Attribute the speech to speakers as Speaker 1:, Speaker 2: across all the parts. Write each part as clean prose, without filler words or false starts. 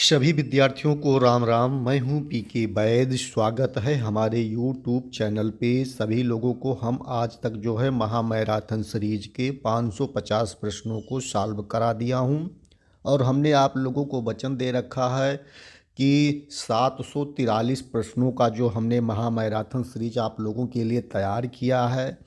Speaker 1: सभी विद्यार्थियों को राम राम। मैं हूं पीके वैद। स्वागत है हमारे यूट्यूब चैनल पे। सभी लोगों को हम आज तक जो है महामैराथन सीरीज के 550 प्रश्नों को सॉल्व करा दिया हूं और हमने आप लोगों को वचन दे रखा है कि 743 प्रश्नों का जो हमने महामैराथन सीरीज आप लोगों के लिए तैयार किया है,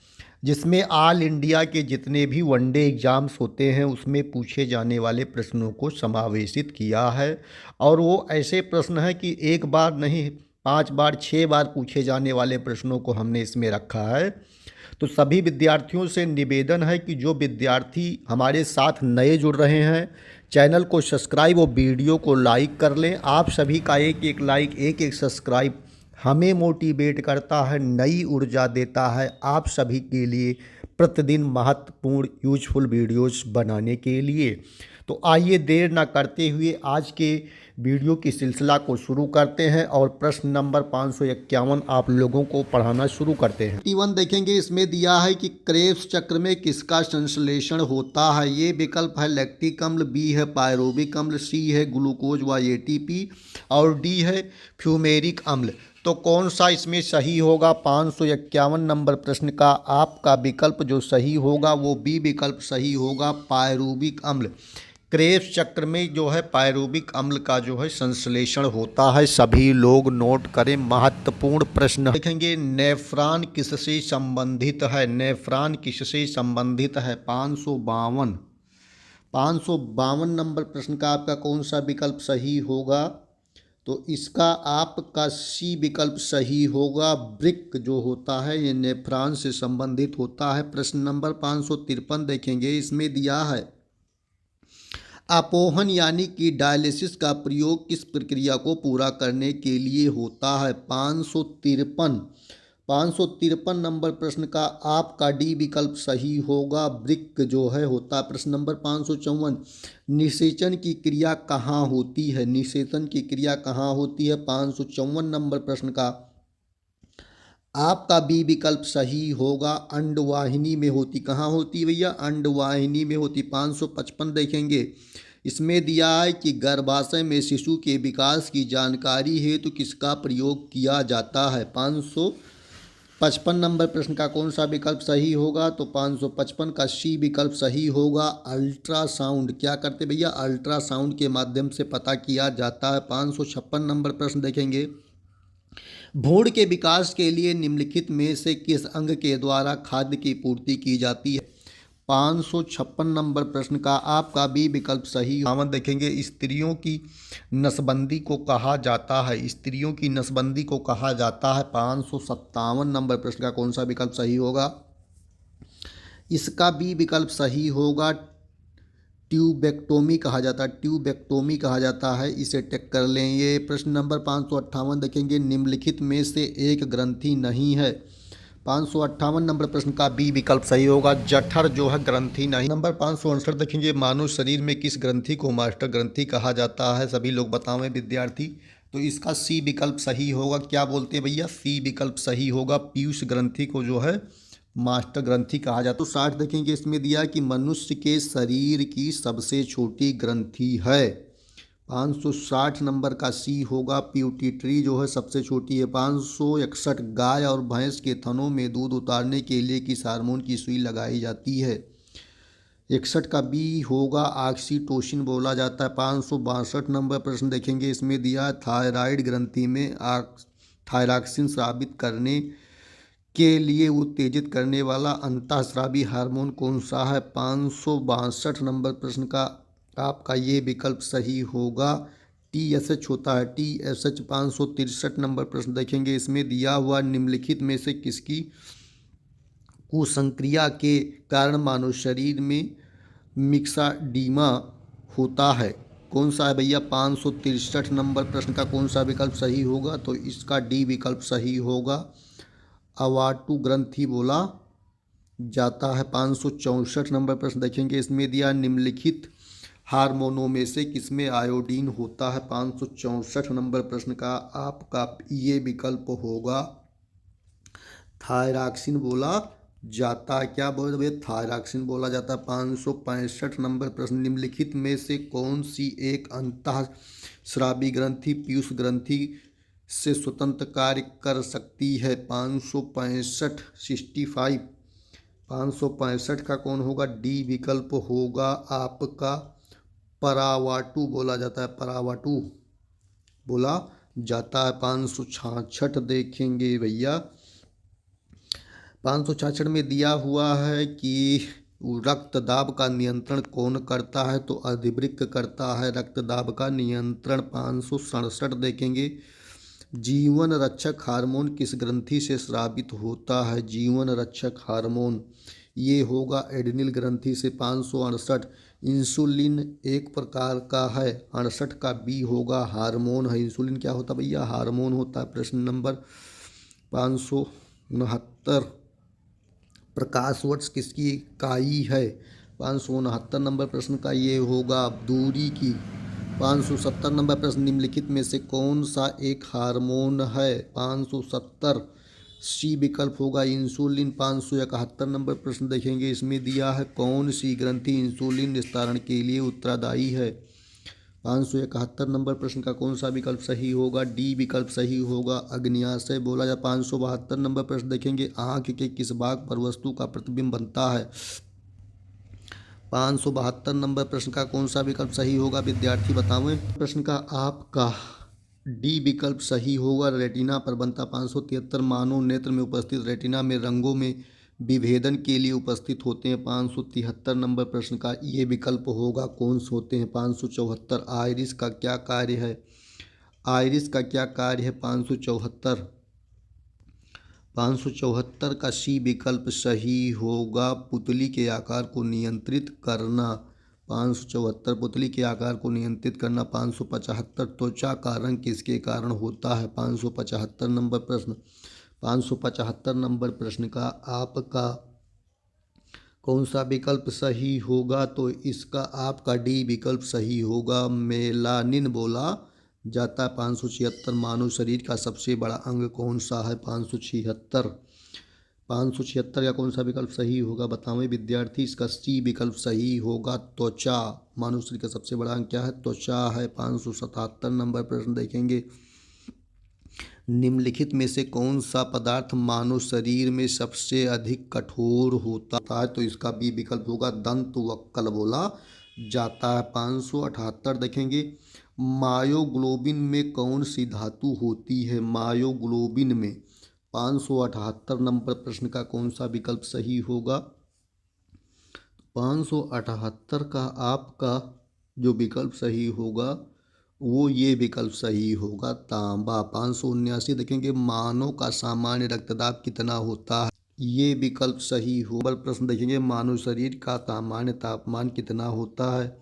Speaker 1: जिसमें ऑल इंडिया के जितने भी वनडे एग्ज़ाम्स होते हैं उसमें पूछे जाने वाले प्रश्नों को समावेशित किया है। और वो ऐसे प्रश्न हैं कि एक बार नहीं, 5 बार 6 बार पूछे जाने वाले प्रश्नों को हमने इसमें रखा है। तो सभी विद्यार्थियों से निवेदन है कि जो विद्यार्थी हमारे साथ नए जुड़ रहे हैं, चैनल को सब्सक्राइब और वीडियो को लाइक कर लें। आप सभी का एक एक लाइक, एक एक सब्सक्राइब हमें मोटिवेट करता है, नई ऊर्जा देता है आप सभी के लिए प्रतिदिन महत्वपूर्ण यूजफुल वीडियोस बनाने के लिए। तो आइए देर ना करते हुए आज के वीडियो की सिलसिला को शुरू करते हैं और प्रश्न नंबर 551 आप लोगों को पढ़ाना शुरू करते हैं। 21 देखेंगे, इसमें दिया है कि क्रेब्स चक्र में किसका संश्लेषण होता है। ये विकल्प है लैक्टिक अम्ल, बी है पायरोबिक अम्ल, सी है ग्लूकोज व एटीपी और डी है फ्यूमेरिक अम्ल। तो कौन सा इसमें सही होगा? 551 नंबर प्रश्न का आपका विकल्प जो सही होगा वो बी विकल्प सही होगा, पायरुविक अम्ल। क्रेब्स चक्र में जो है पायरुविक अम्ल का जो है संश्लेषण होता है। सभी लोग नोट करें, महत्वपूर्ण प्रश्न देखेंगे। नेफ्रॉन किससे संबंधित है? नेफ्रॉन किससे संबंधित है? 552 नंबर प्रश्न का आपका कौन सा विकल्प सही होगा? तो इसका आपका सी विकल्प सही होगा। ब्रिक जो होता है ये नेफ्रॉन से संबंधित होता है। प्रश्न नंबर 553 देखेंगे, इसमें दिया है अपोहन यानी कि डायलिसिस का प्रयोग किस प्रक्रिया को पूरा करने के लिए होता है। 553 नंबर प्रश्न का आपका डी विकल्प सही होगा, ब्रिक जो है होता है। प्रश्न नंबर 554, निषेचन की क्रिया कहाँ होती है? निषेचन की क्रिया कहाँ होती है? 554 नंबर प्रश्न का आपका बी विकल्प सही होगा, अंडवाहिनी में होती। कहाँ होती है भैया? अंडवाहिनी में होती। 555 देखेंगे, इसमें दिया है कि गर्भाशय में शिशु के विकास की जानकारी हेतु किसका प्रयोग किया जाता है। 555 नंबर प्रश्न का कौन सा विकल्प सही होगा? तो 555 का सी विकल्प सही होगा, अल्ट्रासाउंड। क्या करते भैया? अल्ट्रासाउंड के माध्यम से पता किया जाता है। 556 नंबर प्रश्न देखेंगे, भ्रूण के विकास के लिए निम्नलिखित में से किस अंग के द्वारा खाद्य की पूर्ति की जाती है? 556 नंबर प्रश्न का आपका बी विकल्प सही। आमद देखेंगे, स्त्रियों की नसबंदी को कहा जाता है। स्त्रियों की नसबंदी को कहा जाता है। 557 नंबर प्रश्न का कौन सा विकल्प सही होगा? इसका बी विकल्प सही होगा, ट्यूबेक्टोमी कहा जाता है। ट्यूबेक्टोमी कहा जाता है, इसे टेक कर लें। ये प्रश्न नंबर 558 देखेंगे, निम्नलिखित में से एक ग्रंथि नहीं है। 558 नंबर प्रश्न का बी विकल्प सही होगा, जठर जो है ग्रंथि नहीं। नंबर 559 देखेंगे, मानव शरीर में किस ग्रंथि को मास्टर ग्रंथि कहा जाता है? सभी लोग बतावें विद्यार्थी। तो इसका सी विकल्प सही होगा। क्या बोलते हैं भैया? सी विकल्प सही होगा, पीयूष ग्रंथि को जो है मास्टर ग्रंथि कहा जाता है। तो 60 देखेंगे, इसमें दिया कि मनुष्य के शरीर की सबसे छोटी ग्रंथि है। 560 नंबर का सी होगा, प्यूटिट्री जो है सबसे छोटी है। 561, गाय और भैंस के थनों में दूध उतारने के लिए किस हार्मोन की सुई लगाई जाती है? 61 का बी होगा, ऑक्सीटोसिन बोला जाता है। 562 नंबर प्रश्न देखेंगे, इसमें दिया थायराइड ग्रंथि में थायरॉक्सिन स्रावित करने के लिए उत्तेजित करने वाला अंतःस्रावी हार्मोन कौन सा है? 562 नंबर प्रश्न का आपका ये विकल्प सही होगा, TSH होता है, TSH। 563 नंबर प्रश्न देखेंगे, इसमें दिया हुआ निम्नलिखित में से किसकी कुसंक्रिया के कारण मानव शरीर में मिक्साडीमा होता है? कौन सा है भैया? 563 नंबर प्रश्न का कौन सा विकल्प सही होगा? तो इसका डी विकल्प सही होगा, अवाटू ग्रंथि बोला जाता है। 564 नंबर प्रश्न देखेंगे, इसमें दिया निम्नलिखित हार्मोनों में से किसमें आयोडीन होता है? 564 नंबर प्रश्न का आपका ये विकल्प होगा, थायरॉक्सिन बोला जाता है, क्या बोलते भैया, थायरॉक्सिन बोला जाता है। 565 नंबर प्रश्न, निम्नलिखित में से कौन सी एक अंतःस्रावी ग्रंथि पीयूष ग्रंथि से स्वतंत्र कार्य कर सकती है? 565 65 565 का कौन होगा? डी विकल्प होगा आपका परावाटू बोला जाता है, परावाटू बोला जाता है। 566 देखेंगे भैया, 566 में दिया हुआ है कि रक्त दाब का नियंत्रण कौन करता है? तो अधिवृक्क करता है रक्त दाब का नियंत्रण। 567 देखेंगे, जीवन रक्षक हार्मोन किस ग्रंथि से स्रावित होता है? जीवन रक्षक हार्मोन ये होगा एड्रिनल ग्रंथि से। 568, इंसुलिन एक प्रकार का है। 68 का बी होगा हार्मोन है। इंसुलिन क्या होता है भैया? हार्मोन होता है। प्रश्न नंबर 569, प्रकाश वर्ष किसकी इकाई है? 569 नंबर प्रश्न का ये होगा दूरी की। 570 नंबर प्रश्न, निम्नलिखित में से कौन सा एक हार्मोन है? 570 सी विकल्प होगा इंसुलिन। 571 नंबर प्रश्न देखेंगे, इसमें दिया है कौन सी ग्रंथि इंसुलिन निस्तारण के लिए उत्तरदायी है? 571 नंबर प्रश्न का कौन सा विकल्प सही होगा? डी विकल्प सही होगा अग्न्याशय बोला जाए। 572 नंबर प्रश्न देखेंगे, आँख के किस भाग पर वस्तु का प्रतिबिंब बनता है? 572 नंबर प्रश्न का कौन सा विकल्प सही होगा? विद्यार्थी बतावें। प्रश्न का आपका डी विकल्प सही होगा, रेटिना पर बनता। 573, मानव नेत्र में उपस्थित रेटिना में रंगों में विभेदन के लिए उपस्थित होते हैं। 573 नंबर प्रश्न का ये विकल्प होगा कौन से होते हैं? 574, आइरिस का क्या कार्य है? आइरिस का क्या कार्य है? 574 का सी विकल्प सही होगा, पुतली के आकार को नियंत्रित करना। 574 पुतली के आकार को नियंत्रित करना। 575, त्वचा का रंग किसके कारण होता है? 575 नंबर प्रश्न। 575 नंबर प्रश्न का आपका कौन सा विकल्प सही होगा? तो इसका आपका डी विकल्प सही होगा, मेलानिन बोला जाता है। 576, मानव शरीर का सबसे बड़ा अंग कौन सा है? 576 का कौन सा विकल्प सही होगा बतावें विद्यार्थी? इसका सी विकल्प सही होगा, त्वचा। मानव शरीर का सबसे बड़ा अंग क्या है? त्वचा है। 577 नंबर प्रश्न देखेंगे, निम्नलिखित में से कौन सा पदार्थ मानव शरीर में सबसे अधिक कठोर होता है? तो इसका बी विकल्प होगा, दंत वक्कल बोला जाता है। 578 देखेंगे, मायोग्लोबिन में कौन सी धातु होती है? मायोग्लोबिन में। 578 नंबर प्रश्न का कौन सा विकल्प सही होगा? 578 का आपका जो विकल्प सही होगा वो ये विकल्प सही होगा, तांबा। 579 देखेंगे, मानव का सामान्य रक्तदाब कितना होता है? ये विकल्प सही होगा। प्रश्न देखेंगे, मानव शरीर का सामान्य तापमान कितना होता है?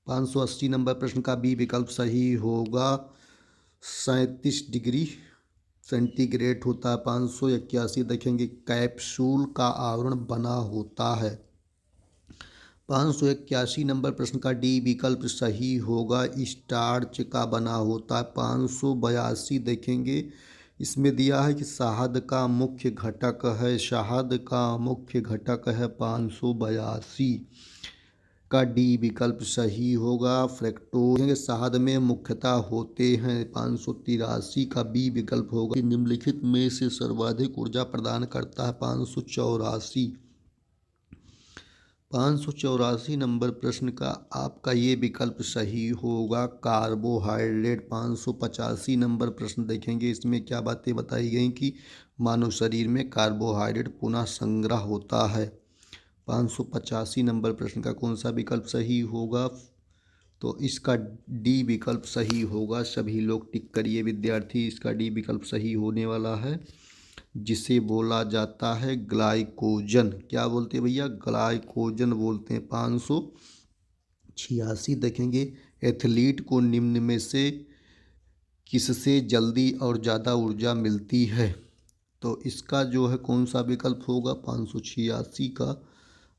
Speaker 1: 580 नंबर प्रश्न का बी विकल्प सही होगा, 37 डिग्री सेंटीग्रेड होता है। 581 देखेंगे, कैप्सूल का आवरण बना होता है। 581 नंबर प्रश्न का डी विकल्प सही होगा, स्टार्च का बना होता है। 582 देखेंगे, इसमें दिया है कि शहद का मुख्य घटक है। शहद का मुख्य घटक है। 582 का डी विकल्प सही होगा, फ्रैक्टोज शहद में मुख्यतः होते हैं। 583 का बी विकल्प होगा, निम्नलिखित में से सर्वाधिक ऊर्जा प्रदान करता है। 584 नंबर प्रश्न का आपका ये विकल्प सही होगा, कार्बोहाइड्रेट। 585 नंबर प्रश्न देखेंगे, इसमें क्या बातें बताई गई कि मानव शरीर में कार्बोहाइड्रेट पुनः संग्रह होता है। 585 नंबर प्रश्न का कौन सा विकल्प सही होगा? तो इसका डी विकल्प सही होगा। सभी लोग टिक करिए विद्यार्थी, इसका डी विकल्प सही होने वाला है, जिसे बोला जाता है ग्लाइकोजन। क्या बोलते हैं भैया? ग्लाइकोजन बोलते हैं। 586 देखेंगे, एथलीट को निम्न में से किससे जल्दी और ज़्यादा ऊर्जा मिलती है? तो इसका जो है कौन सा विकल्प होगा? 586 का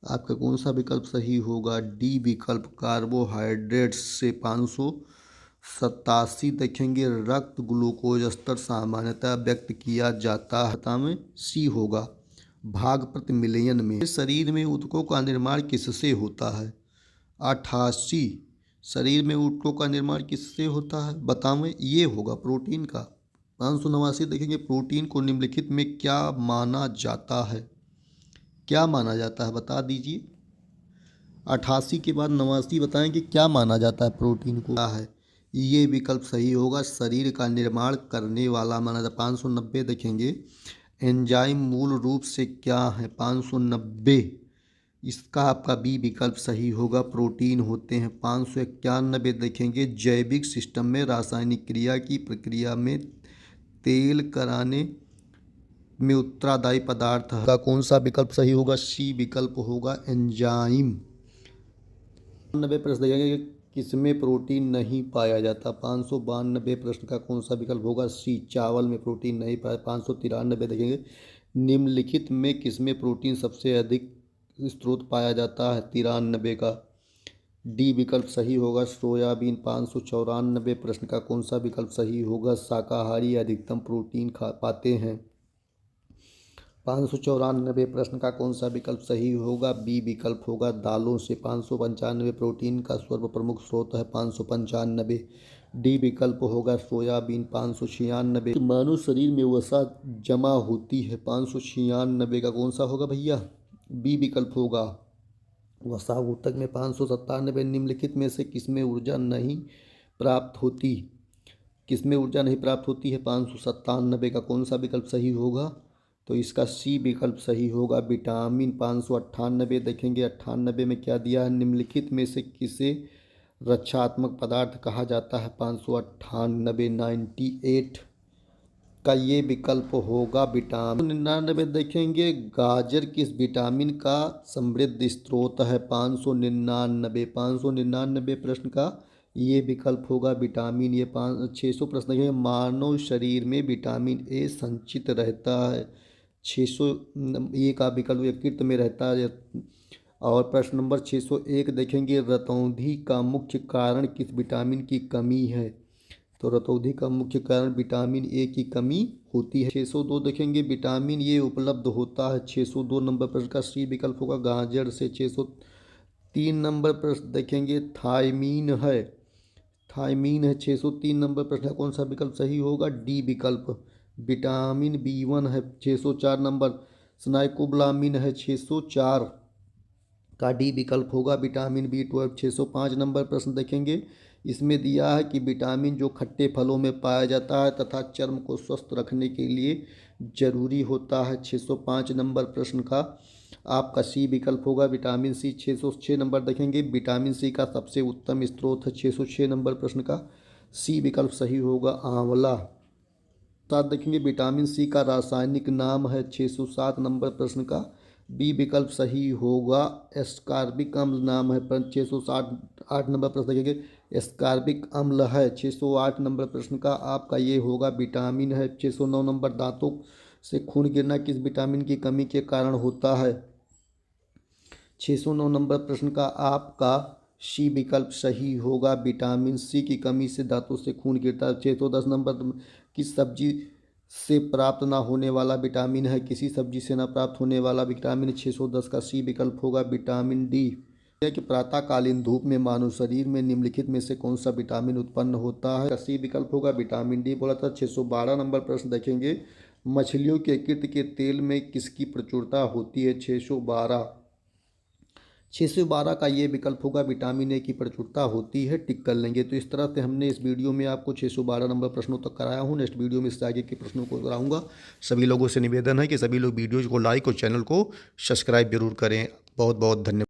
Speaker 1: आपका कौन सा विकल्प सही होगा? डी विकल्प, कार्बोहाइड्रेट्स से। 587 देखेंगे, रक्त ग्लूकोज स्तर सामान्यतः व्यक्त किया जाता है में सी होगा, भाग प्रति मिलियन में। शरीर में ऊतकों का निर्माण किससे होता है? 88। शरीर में ऊतकों का निर्माण किससे होता है? बतावें। ये होगा प्रोटीन का। 589 देखेंगे, प्रोटीन को निम्नलिखित में क्या माना जाता है? क्या माना जाता है बता दीजिए। 88 के बाद 89 बताएं कि क्या माना जाता है प्रोटीन को। क्या है? ये विकल्प सही होगा, शरीर का निर्माण करने वाला माना जाता है। 590 देखेंगे, एंजाइम मूल रूप से क्या है? 590, इसका आपका बी विकल्प सही होगा, प्रोटीन होते हैं। 591 देखेंगे, जैविक सिस्टम में रासायनिक क्रिया की प्रक्रिया में तेल कराने में उत्तरदायी पदार्थ का कौन सा विकल्प सही होगा? सी विकल्प होगा, एंजाइम। 92 प्रश्न देखेंगे, किसमें प्रोटीन नहीं पाया जाता? 592 प्रश्न का कौन सा विकल्प होगा? सी, चावल में प्रोटीन नहीं पाया। 593 देखेंगे, निम्नलिखित में किसमें प्रोटीन सबसे अधिक स्रोत पाया जाता है? 93 का डी विकल्प सही होगा, सोयाबीन। 594 प्रश्न का कौन सा विकल्प सही होगा? शाकाहारी अधिकतम प्रोटीन पाते हैं। 594 प्रश्न का कौन सा विकल्प सही होगा? बी विकल्प होगा, दालों से। 595 प्रोटीन का सर्वप्रमुख स्रोत है। 595 डी विकल्प होगा, सोयाबीन। 596 मानव शरीर में वसा जमा होती है। 596 का कौन सा होगा भैया? बी विकल्प होगा, वसा ऊतक में। 597 निम्नलिखित में से किसमें ऊर्जा नहीं प्राप्त होती? किसमें ऊर्जा नहीं प्राप्त होती है? 597 का कौन सा विकल्प सही होगा? तो इसका सी विकल्प सही होगा, विटामिन। 598 देखेंगे, 98 में क्या दिया है? निम्नलिखित में से किसे रक्षात्मक पदार्थ कहा जाता है? 598 98 का ये विकल्प होगा, विटामिन। 99 देखेंगे, गाजर किस विटामिन का समृद्ध स्रोत है? 599 प्रश्न का ये विकल्प होगा, विटामिन। ये 600 प्रश्न देखेंगे, मानव शरीर में विटामिन ए संचित रहता है। 600 ए का विकल्प यकृत में रहता है। और प्रश्न नंबर 601 देखेंगे, रतौंधी का मुख्य कारण किस विटामिन की कमी है? तो रतौंधी का मुख्य कारण विटामिन ए की कमी होती है। 602 देखेंगे, विटामिन ए उपलब्ध होता है। 602 नंबर प्रश्न का सी विकल्प होगा, गाजर से। 603 नंबर प्रश्न देखेंगे, थायमीन है। थायमीन है 603 नंबर प्रश्न का कौन सा विकल्प सही होगा? डी विकल्प, विटामिन B1 है। 604 नंबर स्नाइकोब्लामिन है। 604 का डी विकल्प होगा, विटामिन B12। 605 नंबर प्रश्न देखेंगे, इसमें दिया है कि विटामिन जो खट्टे फलों में पाया जाता है तथा चर्म को स्वस्थ रखने के लिए जरूरी होता है। 605 नंबर प्रश्न का आपका सी विकल्प होगा, विटामिन सी। 606 नंबर देखेंगे, विटामिन सी का सबसे उत्तम स्रोत है। 606 नंबर प्रश्न का सी विकल्प सही होगा, आंवला। 7 देखेंगे, विटामिन सी का रासायनिक नाम है। 607 नंबर प्रश्न का बी विकल्प सही होगा, एस्कॉर्बिक अम्ल नाम है। 608 नंबर प्रश्न देखेंगे, एस्कॉर्बिक अम्ल है। 608 नंबर प्रश्न का आपका ये होगा, विटामिन है। 609 नंबर, दांतों से खून गिरना किस विटामिन की कमी के कारण होता है? 609 नंबर प्रश्न का आपका सी विकल्प सही होगा, विटामिन सी की कमी से दांतों से खून गिरता है। 610 नंबर, किस सब्जी से प्राप्त ना होने वाला विटामिन है? किसी सब्जी से ना प्राप्त होने वाला विटामिन। 610 का सी विकल्प होगा, विटामिन डी। कि प्रातःकालीन धूप में मानव शरीर में निम्नलिखित में से कौन सा विटामिन उत्पन्न होता है? सी विकल्प होगा, विटामिन डी बोला था। 612 नंबर प्रश्न देखेंगे, मछलियों के यकृत के तेल में किसकी प्रचुरता होती है? 612 का ये विकल्प होगा, विटामिन ए की प्रचुरता होती है। टिक कर लेंगे। तो इस तरह से हमने इस वीडियो में आपको 612 नंबर प्रश्नों तक कराया हूँ। नेक्स्ट वीडियो में इससे आगे के प्रश्नों को कराऊंगा। सभी लोगों से निवेदन है कि सभी लोग वीडियोज़ को लाइक और चैनल को सब्सक्राइब जरूर करें। बहुत बहुत धन्यवाद।